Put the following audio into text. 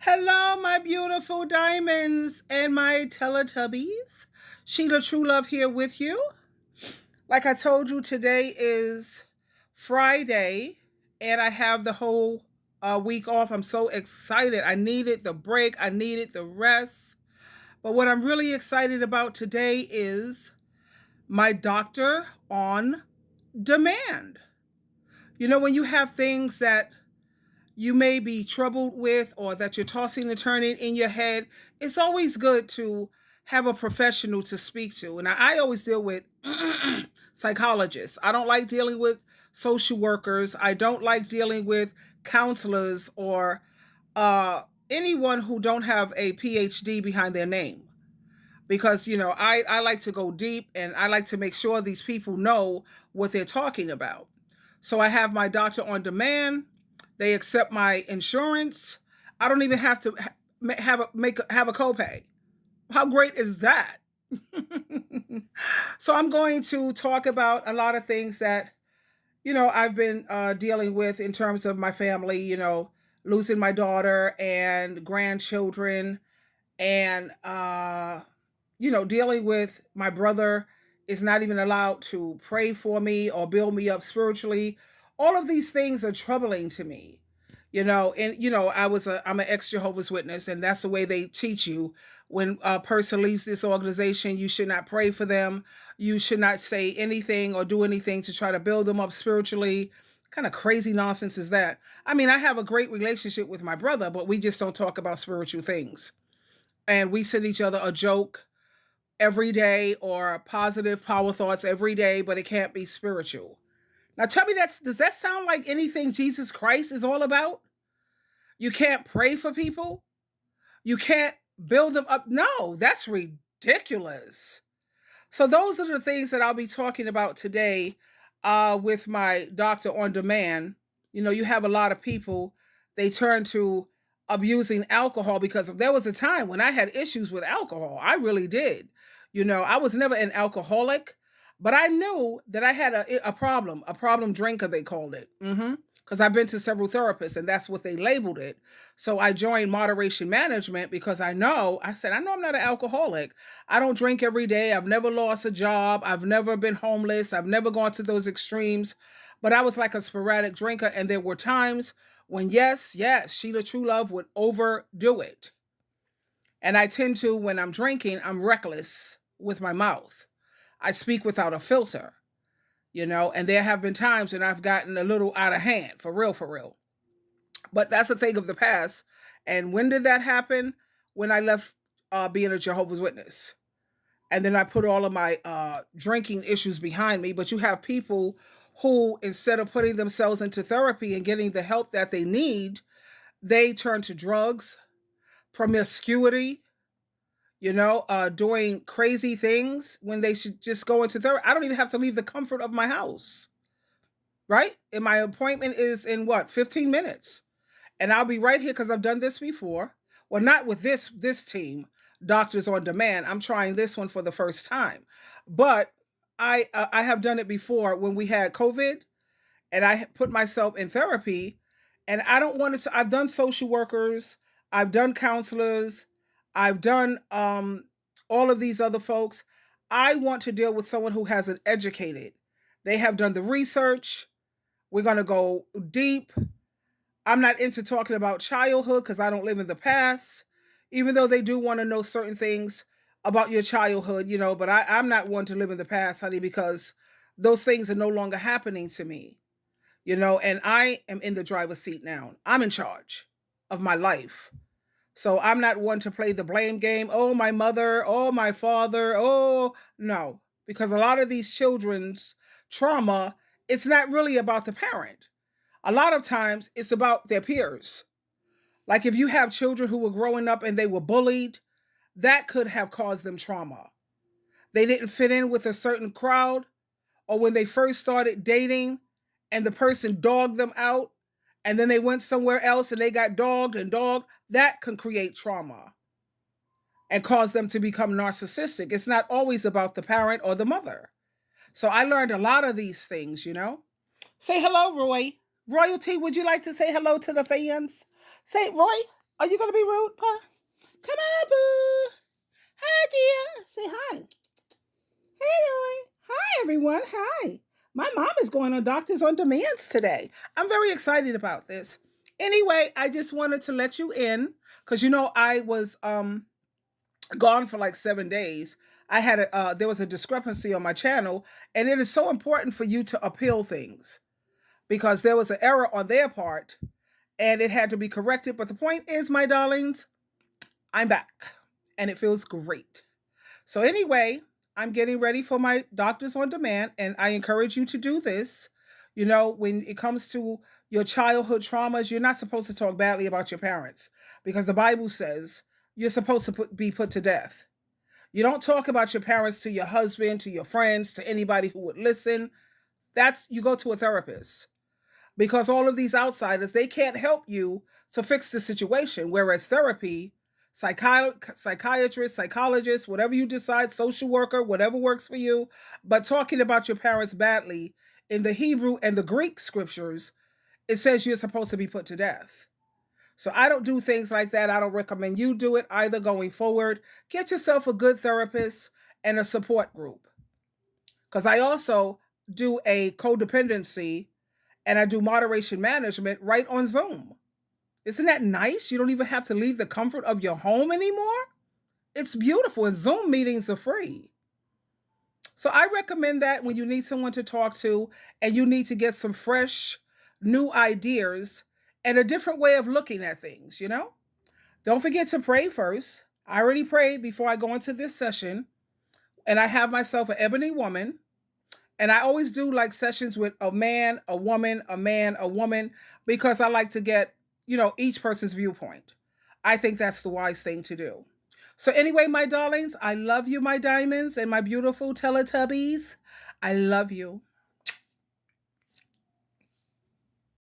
Hello, my beautiful diamonds and my Teletubbies. SheilaTruelove here with you. Like I told you, today is Friday, and I have the whole week off. I'm so excited. I needed the break, I needed the rest. But what I'm really excited about today is my doctor on demand. You know, when you have things that you may be troubled with or that you're tossing and turning in your head, it's always good to have a professional to speak to. And I always deal with psychologists. I don't like dealing with social workers. I don't like dealing with counselors or anyone who don't have a PhD behind their name. Because, I like to go deep and I like to make sure these people know what they're talking about. So I have my doctor on demand. They accept my insurance. I don't even have to have a copay. How great is that? So I'm going to talk about a lot of things that I've been dealing with in terms of my family. Losing my daughter and grandchildren, and dealing with my brother is not even allowed to pray for me or build me up spiritually. All of these things are troubling to me. And I'm an ex Jehovah's Witness, and that's the way they teach you. When a person leaves this organization, you should not pray for them. You should not say anything or do anything to try to build them up spiritually. Kind of crazy nonsense is that? I mean, I have a great relationship with my brother, but we just don't talk about spiritual things. And we send each other a joke every day or positive power thoughts every day, but it can't be spiritual. Now tell me, does that sound like anything Jesus Christ is all about? You can't pray for people? You can't build them up? No, that's ridiculous. So those are the things that I'll be talking about today with my doctor on demand. You have a lot of people, they turn to abusing alcohol because there was a time when I had issues with alcohol. I really did. I was never an alcoholic, but I knew that I had a problem drinker, they called it. Because I've been to several therapists and that's what they labeled it. So I joined moderation management because I know I'm not an alcoholic. I don't drink every day. I've never lost a job. I've never been homeless. I've never gone to those extremes. But I was like a sporadic drinker. And there were times when, yes, SheilaTruelove would overdo it. And I tend to, when I'm drinking, I'm reckless with my mouth. I speak without a filter, and there have been times when I've gotten a little out of hand, for real, for real. But that's a thing of the past. And when did that happen? When I left being a Jehovah's Witness. And then I put all of my drinking issues behind me. But you have people who, instead of putting themselves into therapy and getting the help that they need, they turn to drugs, promiscuity, doing crazy things when they should just go into therapy. I don't even have to leave the comfort of my house, right? And my appointment is in 15 minutes. And I'll be right here because I've done this before. Well, not with this team, Doctors on Demand. I'm trying this one for the first time. But I have done it before when we had COVID and I put myself in therapy, and I don't want to. I've done social workers, I've done counselors, I've done all of these other folks. I want to deal with someone who has an educated. They have done the research. We're going to go deep. I'm not into talking about childhood because I don't live in the past, even though they do want to know certain things about your childhood, but I'm not one to live in the past, honey, because those things are no longer happening to me, and I am in the driver's seat now. I'm in charge of my life. So I'm not one to play the blame game. Oh, my mother. Oh, my father. Oh, no. Because a lot of these children's trauma, it's not really about the parent. A lot of times it's about their peers. Like if you have children who were growing up and they were bullied, that could have caused them trauma. They didn't fit in with a certain crowd, or when they first started dating and the person dogged them out, and then they went somewhere else and they got dogged and dogged, that can create trauma and cause them to become narcissistic. It's not always about the parent or the mother. So I learned a lot of these things. Say hello, Roy. Royalty, would you like to say hello to the fans? Say, Roy. Are you gonna be rude, Pa? Come on, boo. Hi, dear. Say hi. Hey, Roy. Hi, everyone. Hi. My mom is going on Doctors on Demands today. I'm very excited about this. Anyway, I just wanted to let you in because I was gone for like 7 days. I had there was a discrepancy on my channel, and it is so important for you to appeal things because there was an error on their part, and it had to be corrected. But the point is, my darlings, I'm back, and it feels great. So anyway, I'm getting ready for my Doctors on Demand, and I encourage you to do this. When it comes to your childhood traumas, you're not supposed to talk badly about your parents because the Bible says you're supposed to be put to death. You don't talk about your parents to your husband, to your friends, to anybody who would listen. That's you go to a therapist because all of these outsiders, they can't help you to fix the situation. Whereas therapy, psychiatrist, psychologist, whatever you decide, social worker, whatever works for you, but talking about your parents badly in the Hebrew and the Greek scriptures, it says you're supposed to be put to death. So I don't do things like that. I don't recommend you do it either going forward. Get yourself a good therapist and a support group. Because I also do a codependency and I do moderation management right on Zoom. Isn't that nice? You don't even have to leave the comfort of your home anymore. It's beautiful, and Zoom meetings are free. So I recommend that when you need someone to talk to and you need to get some fresh, new ideas and a different way of looking at things. Don't forget to pray first. I already prayed before I go into this session, and I have myself an ebony woman. And I always do like sessions with a man, a woman, a man, a woman, because I like to get, each person's viewpoint. I think that's the wise thing to do. So, anyway, my darlings, I love you, my diamonds, and my beautiful Teletubbies. I love you.